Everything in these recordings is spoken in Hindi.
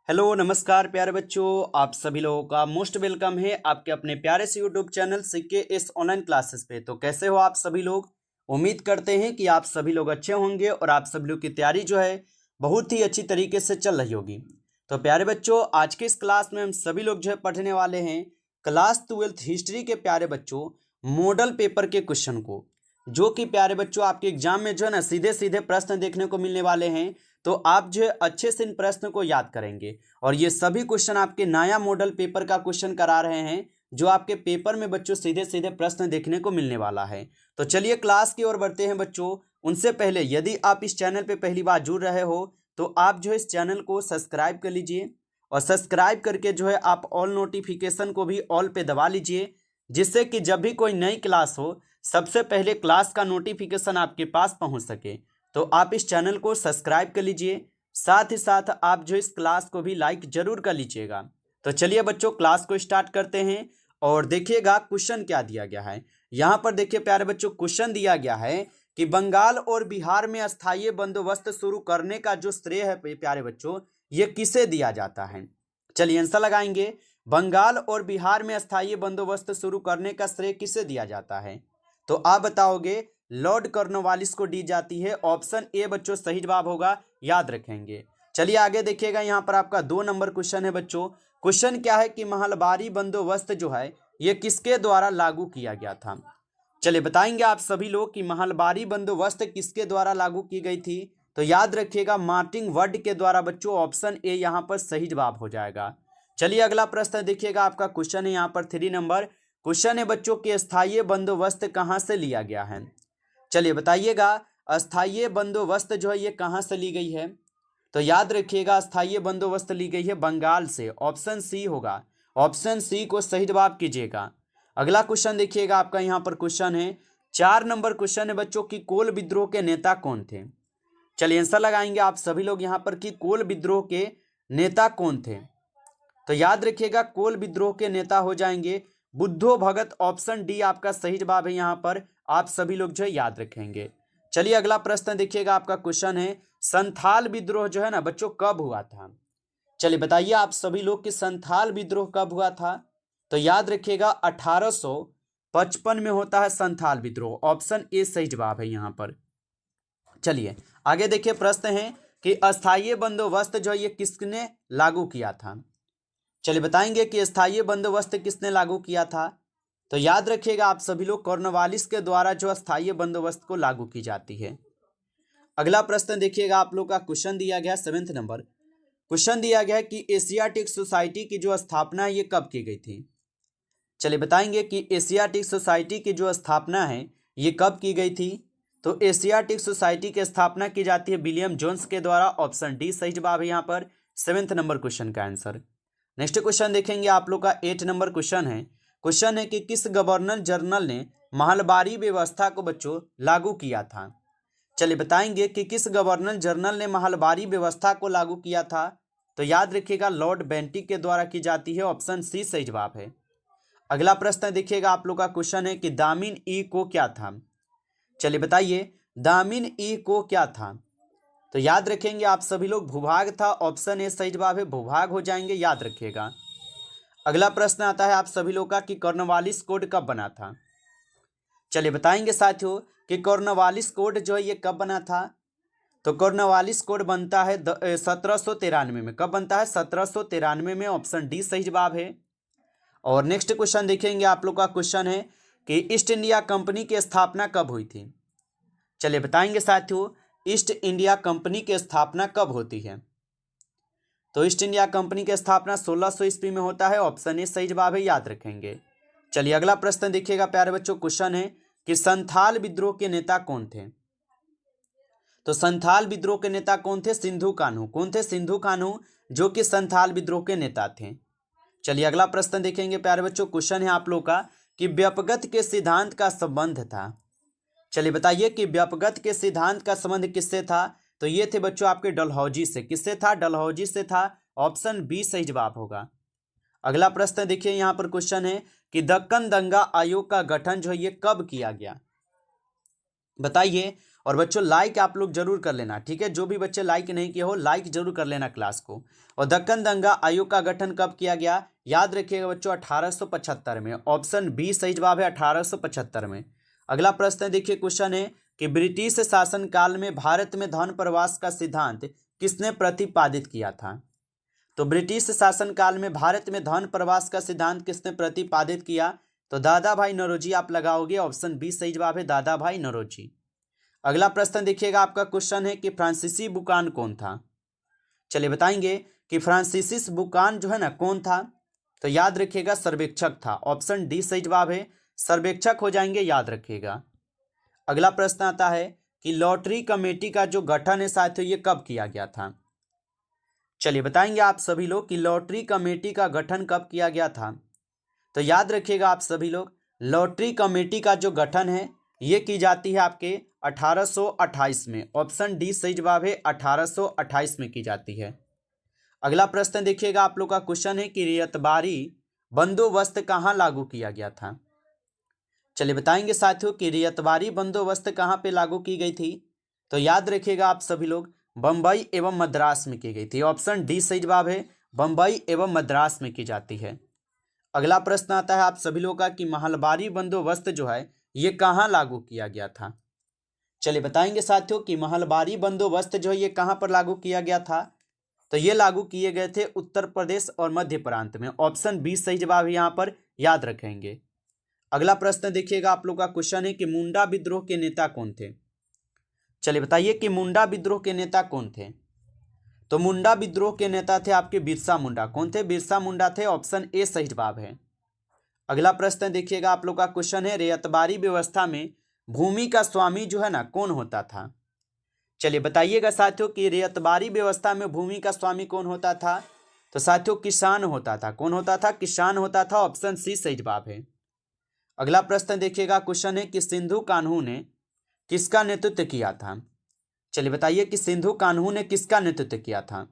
हेलो नमस्कार प्यारे बच्चों, आप सभी लोगों का मोस्ट वेलकम है आपके अपने प्यारे से YouTube channel CKS online classes पे। तो कैसे हो आप सभी लोग। उम्मीद करते हैं कि आप सभी लोग अच्छे होंगे और आप सभी लोग की तैयारी जो है बहुत ही अच्छी तरीके से चल रही होगी। तो प्यारे बच्चों, आज के इस क्लास में हम सभी लोग जो है पढ़ने वाले हैं क्लास 12th हिस्ट्री के प्यारे बच्चों मॉडल पेपर के क्वेश्चन को, जो कि प्यारे बच्चों आपके एग्जाम में जो है ना सीधे सीधे प्रश्न देखने को मिलने वाले हैं। तो आप जो है अच्छे से इन प्रश्न को याद करेंगे और ये सभी क्वेश्चन आपके नया मॉडल पेपर का क्वेश्चन करा रहे हैं, जो आपके पेपर में बच्चों सीधे सीधे प्रश्न देखने को मिलने वाला है। तो चलिए क्लास की ओर बढ़ते हैं बच्चों। उनसे पहले यदि आप इस चैनल पे पहली बार जुड़ रहे हो तो आप जो है इस चैनल को सब्सक्राइब कर लीजिए और सब्सक्राइब करके जो है आप ऑल नोटिफिकेशन को भी ऑल पे दबा लीजिए, जिससे कि जब भी कोई नई क्लास हो सबसे पहले क्लास का नोटिफिकेशन आपके पास पहुंच सके। तो आप इस चैनल को सब्सक्राइब कर लीजिए, साथ ही साथ आप जो इस क्लास को भी लाइक जरूर कर लीजिएगा। तो चलिए बच्चों क्लास को स्टार्ट करते हैं और देखिएगा क्वेश्चन क्या दिया गया है। यहाँ पर देखिए प्यारे बच्चों, क्वेश्चन दिया गया है कि बंगाल और बिहार में अस्थायी बंदोबस्त शुरू करने का जो श्रेय है प्यारे बच्चों, ये किसे दिया जाता है। चलिए आंसर लगाएंगे। बंगाल और बिहार में अस्थायी बंदोबस्त शुरू करने का श्रेय किसे दिया जाता है। तो आप बताओगे लॉर्ड कॉर्नवालिस को दी जाती है। ऑप्शन ए बच्चों सही जवाब होगा, याद रखेंगे। चलिए आगे देखिएगा, यहाँ पर आपका 2 नंबर क्वेश्चन है बच्चों। क्वेश्चन क्या है कि महलबारी बंदोबस्त जो है ये किसके द्वारा लागू किया गया था। चलिए बताएंगे आप सभी लोग कि महलबारी बंदोबस्त किसके द्वारा लागू की गई थी। तो याद रखिएगा मार्टिन वर्ड के द्वारा बच्चों। ऑप्शन ए यहाँ पर सही जवाब हो जाएगा। चलिए अगला प्रश्न देखिएगा, आपका क्वेश्चन है यहाँ पर 3 नंबर क्वेश्चन है बच्चों कि अस्थायी बंदोबस्त कहाँ से लिया गया है। चलिए बताइएगा अस्थायी बंदोबस्त जो है ये कहाँ से ली गई है। तो याद रखिएगा अस्थायी बंदोबस्त ली गई है बंगाल से। ऑप्शन सी होगा, ऑप्शन सी को सही जवाब कीजिएगा। अगला क्वेश्चन देखिएगा, आपका यहाँ पर क्वेश्चन है 4 नंबर क्वेश्चन है बच्चों कि कोल विद्रोह के नेता कौन थे। चलिए आंसर लगाएंगे आप सभी लोग यहाँ पर कि कोल विद्रोह के नेता कौन थे। तो याद रखिएगा कोल विद्रोह के नेता हो जाएंगे बुद्धो भगत। ऑप्शन डी आपका सही जवाब है, यहाँ पर आप सभी लोग जो है याद रखेंगे। चलिए अगला प्रश्न देखिएगा, आपका क्वेश्चन है संथाल विद्रोह जो है ना बच्चों कब हुआ था। चलिए बताइए आप सभी लोग कि संथाल विद्रोह कब हुआ था। तो याद रखिएगा 1855 में होता है संथाल विद्रोह। ऑप्शन ए सही जवाब है यहाँ पर। चलिए आगे देखिए, प्रश्न है कि अस्थायी बंदोबस्त जो है ये किसने लागू किया था। चलिए बताएंगे कि अस्थायी बंदोबस्त किसने लागू किया था। तो याद रखिएगा आप सभी लोग कॉर्नवालिस के द्वारा जो अस्थायी बंदोबस्त को लागू की जाती है। अगला प्रश्न देखिएगा, आप लोग का क्वेश्चन दिया गया 7th नंबर क्वेश्चन दिया गया है कि एशियाटिक सोसाइटी की जो स्थापना है ये कब की गई थी। चलिए बताएंगे कि एशियाटिक सोसाइटी की जो स्थापना है ये कब की गई थी। तो एशियाटिक सोसाइटी की स्थापना की जाती है विलियम जोन्स के द्वारा। ऑप्शन डी सही जवाब है यहाँ पर 7th नंबर क्वेश्चन का आंसर। नेक्स्ट क्वेश्चन देखेंगे, आप लोग का 8 नंबर क्वेश्चन है कि किस गवर्नर जनरल ने महलबारी व्यवस्था को बच्चों लागू किया था। चलिए बताएंगे कि किस गवर्नर जनरल ने महलबारी व्यवस्था को लागू किया था। तो याद रखिएगा लॉर्ड बेंटिक के द्वारा की जाती है। ऑप्शन सी सही जवाब है। अगला प्रश्न देखिएगा, आप लोग का क्वेश्चन है कि दामिन ई को क्या था। चलिए बताइए दामिन ई को क्या था। तो याद रखेंगे आप सभी लोग भूभाग था। ऑप्शन ए सही जवाब है, भूभाग हो जाएंगे, याद रखिएगा। अगला प्रश्न आता है आप सभी लोग का कि कॉर्नवालिस कोड कब बना था। चलिए बताएंगे साथियों कि कॉर्नवालिस कोड जो है ये कब बना था। तो कॉर्नवालिस कोड बनता है 1793 में। कब बनता है? 1793 में। ऑप्शन डी सही जवाब है। और नेक्स्ट क्वेश्चन देखेंगे, आप लोग का क्वेश्चन है कि ईस्ट इंडिया कंपनी की स्थापना कब हुई थी। चलिए बताएंगे साथियों ईस्ट इंडिया कंपनी की स्थापना कब होती है। तो ईस्ट इंडिया कंपनी की स्थापना 1600 ईस्वी में होता है। ऑप्शन ए सही जवाब है, याद रखेंगे। चलिए अगला प्रश्न देखिएगा प्यारे बच्चों, क्वेश्चन है कि संथाल विद्रोह के नेता कौन थे। तो संथाल विद्रोह के नेता कौन थे? सिंधु कान्हू। कौन थे? सिंधु कान्हू, जो कि संथाल विद्रोह के नेता थे। चलिए अगला प्रश्न देखेंगे प्यारे बच्चों, क्वेश्चन है आप लोग का कि व्यपगत के सिद्धांत का संबंध था। चलिए बताइए कि व्यपगत के सिद्धांत का संबंध किससे था। तो ये थे बच्चों आपके डलहौजी से। किससे था? डलहौजी से था। ऑप्शन बी सही जवाब होगा। अगला प्रश्न देखिए, यहाँ पर क्वेश्चन है कि दक्कन दंगा आयोग का गठन जो है ये कब किया गया, बताइए। और बच्चों लाइक आप लोग जरूर कर लेना, ठीक है। जो भी बच्चे लाइक नहीं किए हो लाइक जरूर कर लेना क्लास को। और दक्कन दंगा आयोग का गठन कब किया गया? याद रखिएगा बच्चों 1875 में। ऑप्शन बी सही जवाब है 1875 में। अगला प्रश्न देखिए, क्वेश्चन है कि ब्रिटिश शासन काल में भारत में धन प्रवास का सिद्धांत किसने प्रतिपादित किया था? तो ब्रिटिश शासन काल में भारत में धन प्रवास का सिद्धांत किसने प्रतिपादित किया? तो दादा भाई नौरोजी आप लगाओगे, ऑप्शन बी सही जवाब है दादा भाई नौरोजी। अगला प्रश्न देखिएगा, आपका क्वेश्चन है कि फ्रांसीसी बुकान कौन था? चलिए बताएंगे कि फ्रांसीसी बुकान जो है ना कौन था? तो याद रखिएगा सर्वेक्षक था, ऑप्शन डी सही जवाब है, सर्वेक्षक हो जाएंगे, याद रखिएगा। अगला प्रश्न आता है कि लॉटरी कमेटी का जो गठन है साथियों ये कब किया गया था? चलिए बताएंगे आप सभी लोग कि लॉटरी कमेटी का गठन कब किया गया था। तो याद रखिएगा आप सभी लोग, लॉटरी कमेटी का जो गठन है ये की जाती है आपके 1828 में, ऑप्शन डी सही जवाब है 1828 में की जाती है। अगला प्रश्न देखिएगा, आप लोग का क्वेश्चन है कि रियायतबारी बंदोबस्त कहाँ लागू किया गया था? चलिए बताएंगे साथियों कि रियायतबारी बंदोबस्त कहाँ पे लागू की गई थी। तो याद रखिएगा आप सभी लोग, बम्बई एवं मद्रास में की गई थी, ऑप्शन डी सही जवाब है, बम्बई एवं मद्रास में की जाती है। अगला प्रश्न आता है आप सभी लोगों का कि महलबारी बंदोबस्त जो है ये कहाँ लागू किया गया था। चलिए बताएंगे साथियों कि महलबारी बंदोबस्त जो है ये कहाँ पर लागू किया गया था। तो ये लागू किए गए थे उत्तर प्रदेश और मध्य प्रांत में, ऑप्शन बी सही जवाब है यहाँ पर, याद रखेंगे। अगला प्रश्न देखिएगा, आप लोग का क्वेश्चन है कि मुंडा विद्रोह के नेता कौन थे? चलिए बताइए कि मुंडा विद्रोह के नेता कौन थे। तो मुंडा विद्रोह के नेता थे आपके बिरसा मुंडा। कौन थे? बिरसा मुंडा थे, ऑप्शन ए सही जवाब है। अगला प्रश्न देखिएगा, आप लोग का क्वेश्चन है रियायतबारी व्यवस्था में भूमि का स्वामी जो है ना कौन होता था? चलिए बताइएगा साथियों कि रियायतबारी व्यवस्था में भूमि का स्वामी कौन होता था। तो साथियों किसान होता था। कौन होता था? किसान होता था, ऑप्शन सी सही जवाब है। अगला प्रश्न देखिएगा, क्वेश्चन है कि सिंधु कान्हू ने किसका नेतृत्व किया था? चलिए बताइए कि सिंधु कान्हू ने किसका नेतृत्व किया था।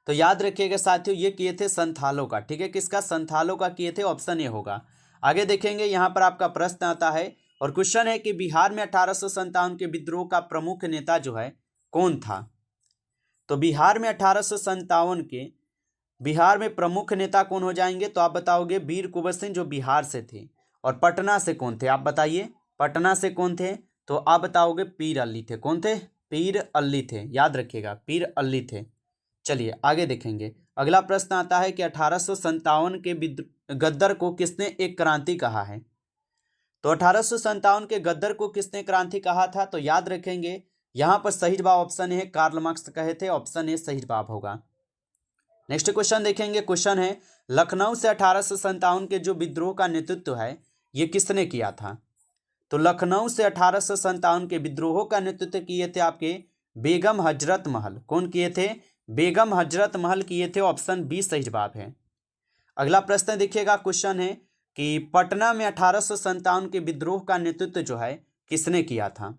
तो याद रखिएगा साथियों ये किए थे संथालों का, ठीक है। किसका? संथालों का किए थे, ऑप्शन ए होगा। आगे देखेंगे यहाँ पर आपका प्रश्न आता है और क्वेश्चन है कि बिहार में 1857 के विद्रोह का प्रमुख नेता जो है कौन था? तो बिहार में 1857 के बिहार में प्रमुख नेता कौन हो जाएंगे? तो आप बताओगे वीर कुंवर सिंह जो बिहार से थे। और पटना से कौन थे? आप बताइए पटना से कौन थे? तो आप बताओगे पीर अली थे। कौन थे? पीर अली थे, याद रखिएगा पीर अली थे। चलिए आगे देखेंगे। अगला प्रश्न आता है कि 1857 के गद्दर को किसने एक क्रांति कहा है? तो 1857 के गद्दर को किसने क्रांति कहा था? तो याद रखेंगे यहां पर सही जवाब ऑप्शन है कार्ल मार्क्स कहे थे, ऑप्शन ए सही जवाब होगा। नेक्स्ट क्वेश्चन देखेंगे, क्वेश्चन है लखनऊ से 1857 के जो विद्रोह का नेतृत्व है ये किसने किया था? तो लखनऊ से 1857 के विद्रोहों का नेतृत्व किए थे आपके बेगम हजरत महल। कौन किए थे? बेगम हजरत महल किए थे, ऑप्शन बी सही जवाब है। अगला प्रश्न देखिएगा, क्वेश्चन है कि पटना में 1857 के विद्रोह का नेतृत्व जो है किसने किया था?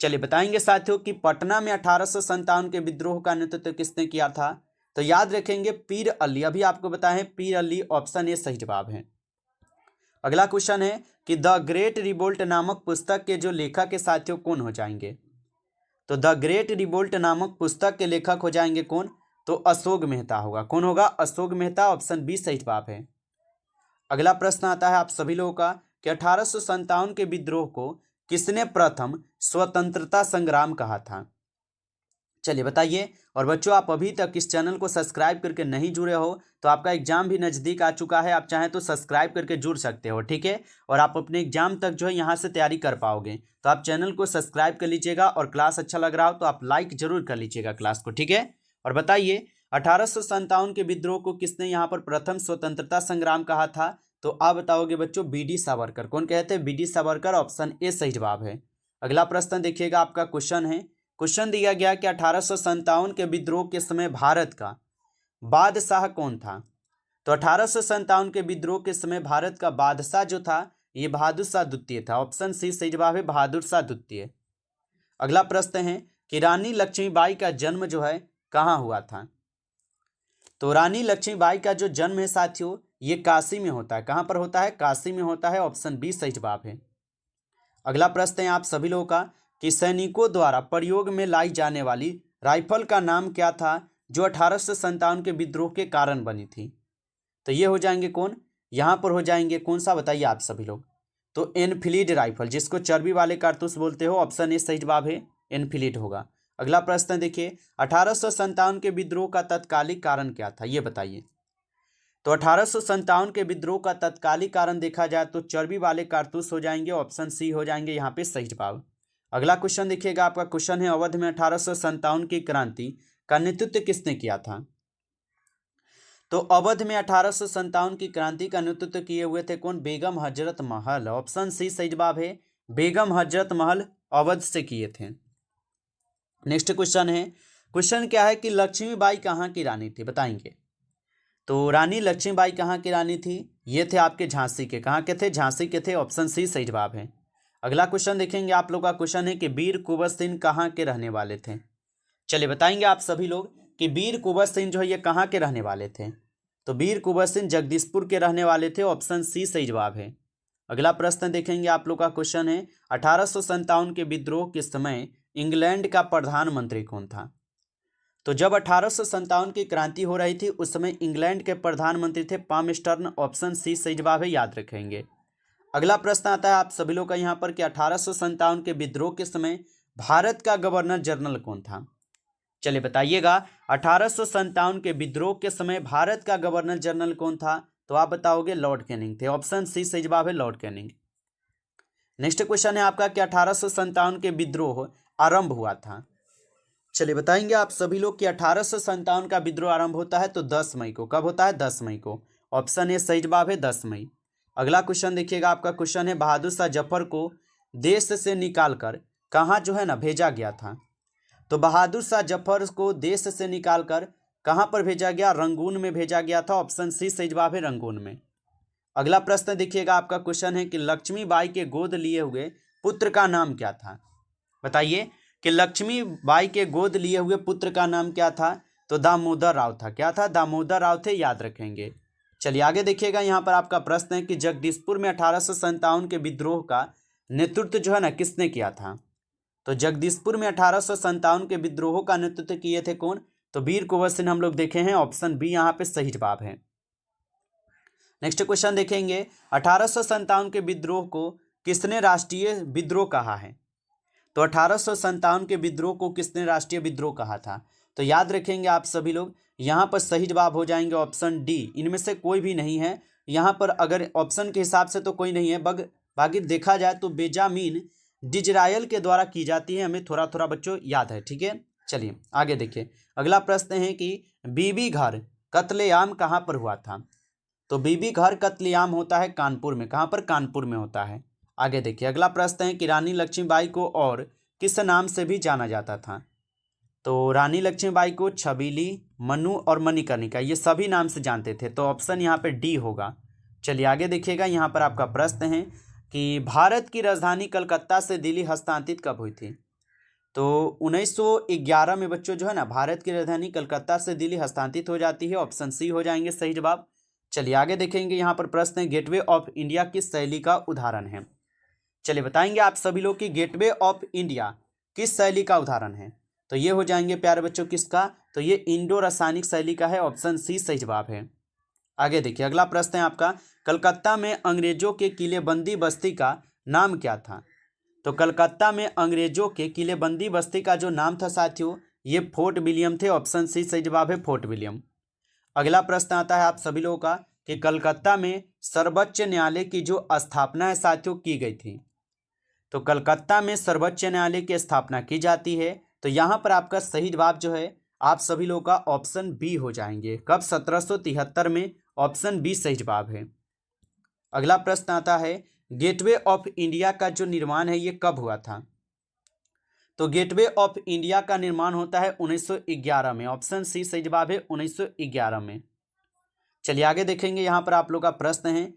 चलिए बताएंगे साथियों कि पटना में 1857 के विद्रोह का नेतृत्व किसने किया था। तो याद रखेंगे पीर अली, अभी आपको बताएं पीर अली, ऑप्शन ए सही जवाब है। अगला क्वेश्चन है कि द ग्रेट रिवोल्ट नामक पुस्तक के जो लेखक के साथियों कौन हो जाएंगे? तो द ग्रेट रिवोल्ट नामक पुस्तक के लेखक हो जाएंगे कौन? तो अशोक मेहता होगा। कौन होगा? अशोक मेहता, ऑप्शन बी सही जवाब है। अगला प्रश्न आता है आप सभी लोगों का कि 1857 के विद्रोह को किसने प्रथम स्वतंत्रता संग्राम कहा था? चलिए बताइए। और बच्चों आप अभी तक इस चैनल को सब्सक्राइब करके नहीं जुड़े हो तो आपका एग्जाम भी नज़दीक आ चुका है, आप चाहें तो सब्सक्राइब करके जुड़ सकते हो, ठीक है। और आप अपने एग्जाम तक जो है यहाँ से तैयारी कर पाओगे। तो आप चैनल को सब्सक्राइब कर लीजिएगा और क्लास अच्छा लग रहा हो तो आप लाइक जरूर कर लीजिएगा क्लास को, ठीक है। और बताइए 1857 के विद्रोह को किसने यहाँ पर प्रथम स्वतंत्रता संग्राम कहा था? तो आप बताओगे बच्चों बी.डी. सावरकर। कौन कहते हैं? बी.डी. सावरकर, ऑप्शन ए सही जवाब है। अगला प्रश्न देखिएगा, आपका क्वेश्चन है, क्वेश्चन दिया गया कि 1857 के विद्रोह के समय भारत का बादशाह कौन था? तो 1857 के विद्रोह के समय भारत का बादशाह जो था ये बहादुर शाह द्वितीय था, ऑप्शन सी सही जवाब है, बहादुर शाह द्वितीय। अगला प्रश्न है कि रानी लक्ष्मीबाई का जन्म जो है कहाँ हुआ था? तो रानी लक्ष्मीबाई का जो जन्म है साथियों ये काशी में होता है। कहाँ पर होता है? काशी में होता है, ऑप्शन बी सही जवाब है। अगला प्रश्न है आप सभी लोगों का कि सैनिकों द्वारा प्रयोग में लाई जाने वाली राइफल का नाम क्या था जो 1857 के विद्रोह के कारण बनी थी। तो ये हो जाएंगे कौन, यहाँ पर हो जाएंगे कौन सा बताइए आप सभी लोग। तो एनफील्ड राइफल, जिसको चर्बी वाले कारतूस बोलते हो, ऑप्शन ए सही जवाब है, एनफील्ड होगा। अगला प्रश्न देखिए 1857 के विद्रोह का तत्कालिक कारण क्या था, ये बताइए। तो 1857 के विद्रोह का तत्कालिक कारण देखा जाए तो चर्बी वाले कारतूस हो जाएंगे, ऑप्शन सी हो जाएंगे यहाँ पे सही जवाब। अगला क्वेश्चन देखिएगा, आपका क्वेश्चन है अवध में 1857 की क्रांति का नेतृत्व किसने किया था। तो अवध में 1857 की क्रांति का नेतृत्व किए हुए थे कौन, बेगम हजरत महल, ऑप्शन सी सही जवाब है, बेगम हजरत महल अवध से किए थे। नेक्स्ट क्वेश्चन है, क्वेश्चन क्या है कि लक्ष्मीबाई कहाँ की रानी थी, बताएंगे। तो रानी लक्ष्मीबाई कहाँ की रानी थी, ये थे आपके झांसी के, कहाँ के थे, झांसी के थे, ऑप्शन सी सही जवाब है। अगला क्वेश्चन देखेंगे, आप लोग का क्वेश्चन है कि वीर कुंवर सिंह कहाँ के रहने वाले थे। चलिए बताएंगे आप सभी लोग कि वीर कुंवर सिंह जो है ये कहाँ के रहने वाले थे। तो वीर कुंवर सिंह जगदीशपुर के रहने वाले थे, ऑप्शन सी सही जवाब है। अगला प्रश्न देखेंगे, आप लोग का क्वेश्चन है 1857 के विद्रोह के समय इंग्लैंड का प्रधानमंत्री कौन था। तो जब 1857 की क्रांति हो रही थी उस समय इंग्लैंड के प्रधानमंत्री थे पामस्टर्न, ऑप्शन सी सही जवाब है, याद रखेंगे। अगला प्रश्न आता है आप सभी लोग का यहाँ पर कि 1857 के विद्रोह के समय भारत का गवर्नर जनरल कौन था। चलिए बताइएगा, 1857 के विद्रोह के समय भारत का गवर्नर जनरल कौन था। तो आप बताओगे लॉर्ड कैनिंग थे, ऑप्शन सी सही जवाब है, लॉर्ड कैनिंग। नेक्स्ट क्वेश्चन है आपका कि 1857 के विद्रोह आरंभ हुआ था। चलिए बताएंगे आप सभी लोग कि 1857 का विद्रोह आरंभ होता है तो 10 मई को, कब होता है, 10 मई को, ऑप्शन ए सही जवाब है 10 मई। अगला क्वेश्चन देखिएगा, आपका क्वेश्चन है बहादुर शाह जफर को देश से निकालकर कहाँ जो है ना भेजा गया था। तो बहादुर शाह जफर को देश से निकालकर कहाँ पर भेजा गया, रंगून में भेजा गया था, ऑप्शन सी सही जवाब है, रंगून में। अगला प्रश्न देखिएगा, आपका क्वेश्चन है कि लक्ष्मीबाई के गोद लिए हुए पुत्र का नाम क्या था। बताइए कि लक्ष्मीबाई के गोद लिए हुए पुत्र का नाम क्या था। तो दामोदर राव था, क्या था, दामोदर राव थे, याद रखेंगे। चलिए आगे देखिएगा, यहाँ पर आपका प्रश्न है कि जगदीशपुर में 1857 के विद्रोह का नेतृत्व जो है ना किसने किया था। तो जगदीशपुर में 1857 के विद्रोह का नेतृत्व किए थे कौन, तो वीर कुंवर सिंह हम लोग देखे हैं, ऑप्शन बी यहाँ पे सही जवाब है। नेक्स्ट क्वेश्चन देखेंगे, 1857 के विद्रोह को किसने राष्ट्रीय विद्रोह कहा है। तो 1857 के विद्रोह को किसने राष्ट्रीय विद्रोह कहा था। तो याद रखेंगे आप सभी लोग, यहाँ पर सही जवाब हो जाएंगे ऑप्शन डी, इनमें से कोई भी नहीं है। यहाँ पर अगर ऑप्शन के हिसाब से तो कोई नहीं है, बाकी देखा जाए तो बेंजामिन डिजरायल के द्वारा की जाती है, हमें थोड़ा थोड़ा बच्चों याद है, ठीक है। चलिए आगे देखिए, अगला प्रश्न है कि बीबी घर कत्लेआम कहाँ पर हुआ था। तो बीबी घर कत्लेआम होता है कानपुर में, कहाँ पर, कानपुर में होता है। आगे देखिए, अगला प्रश्न है कि रानी लक्ष्मीबाई को और किस नाम से भी जाना जाता था। तो रानी लक्ष्मीबाई को छबीली, मनु और मणिकर्णिका, ये सभी नाम से जानते थे, तो ऑप्शन यहाँ पे डी होगा। चलिए आगे देखिएगा, यहाँ पर आपका प्रश्न है कि भारत की राजधानी कलकत्ता से दिल्ली हस्तांतरित कब हुई थी। तो 1911 में बच्चों जो है ना भारत की राजधानी कलकत्ता से दिल्ली हस्तांतरित हो जाती है, ऑप्शन सी हो जाएंगे सही जवाब। चलिए आगे देखेंगे, यहाँ पर प्रश्न है गेटवे ऑफ इंडिया किस शैली का उदाहरण है। चलिए बताएंगे आप सभी लोग कि गेटवे ऑफ इंडिया किस शैली का उदाहरण है। तो ये हो जाएंगे प्यारे बच्चों किसका, तो ये इंडो रासायनिक शैली का है, ऑप्शन सी सही जवाब है। आगे देखिए, अगला प्रश्न है आपका, कलकत्ता में अंग्रेजों के किलेबंदी बस्ती का नाम क्या था। तो कलकत्ता में अंग्रेजों के किलेबंदी बस्ती का जो नाम था साथियों, ये फोर्ट विलियम थे, ऑप्शन सी सही जवाब है, फोर्ट विलियम। अगला प्रश्न आता है आप सभी लोगों का कि कलकत्ता में सर्वोच्च न्यायालय की जो स्थापना है साथियों की गई थी। तो कलकत्ता में सर्वोच्च न्यायालय की स्थापना की जाती है, तो यहाँ पर आपका सही जवाब जो है आप सभी लोगों का ऑप्शन बी हो जाएंगे, कब, 1773 में, ऑप्शन बी सही जवाब है। अगला प्रश्न आता है गेटवे ऑफ इंडिया का जो निर्माण है ये कब हुआ था। तो गेटवे ऑफ इंडिया का निर्माण होता है 1911 में, ऑप्शन सी सही जवाब है, 1911 में। चलिए आगे देखेंगे, यहाँ पर आप लोग का प्रश्न है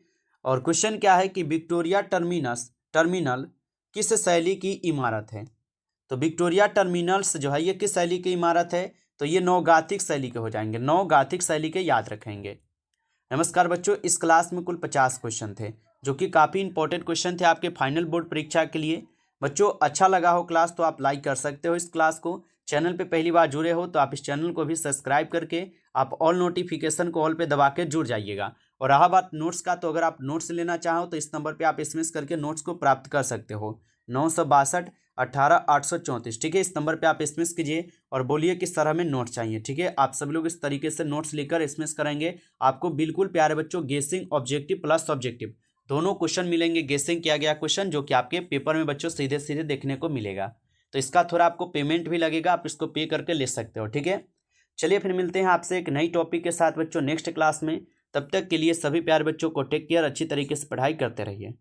और क्वेश्चन क्या है कि विक्टोरिया टर्मिनल किस शैली की इमारत है। तो विक्टोरिया टर्मिनल्स जो है ये किस शैली की इमारत है। तो ये नवगाथिक शैली के हो जाएंगे, नवगाथिक शैली के, याद रखेंगे। नमस्कार बच्चों, इस क्लास में कुल 50 क्वेश्चन थे, जो कि काफ़ी इंपॉर्टेंट क्वेश्चन थे आपके फाइनल बोर्ड परीक्षा के लिए। बच्चों अच्छा लगा हो क्लास तो आप लाइक कर सकते हो इस क्लास को। चैनल पे पहली बार जुड़े हो तो आप इस चैनल को भी सब्सक्राइब करके आप ऑल नोटिफिकेशन को ऑल पे दबा के जुड़ जाइएगा। और रहा बात नोट्स का, तो अगर आप नोट्स लेना चाहो तो इस नंबर पे आप एसएमएस करके नोट्स को प्राप्त कर सकते हो 962 18 834। ठीक है, इस नंबर पे आप एसएमएस कीजिए और बोलिए किस तरह में नोट्स चाहिए। ठीक है, आप सभी लोग इस तरीके से नोट्स लेकर एसएमएस करेंगे, आपको बिल्कुल प्यारे बच्चों गेसिंग ऑब्जेक्टिव प्लस सब्जेक्टिव दोनों क्वेश्चन मिलेंगे। गेसिंग किया गया क्वेश्चन जो कि आपके पेपर में बच्चों सीधे सीधे देखने को मिलेगा। तो इसका थोड़ा आपको पेमेंट भी लगेगा, आप इसको पे करके ले सकते हो। ठीक है, चलिए फिर मिलते हैं आपसे एक नई टॉपिक के साथ बच्चों नेक्स्ट क्लास में। तब तक के लिए सभी प्यारे बच्चों को टेक केयर, अच्छी तरीके से पढ़ाई करते रहिए।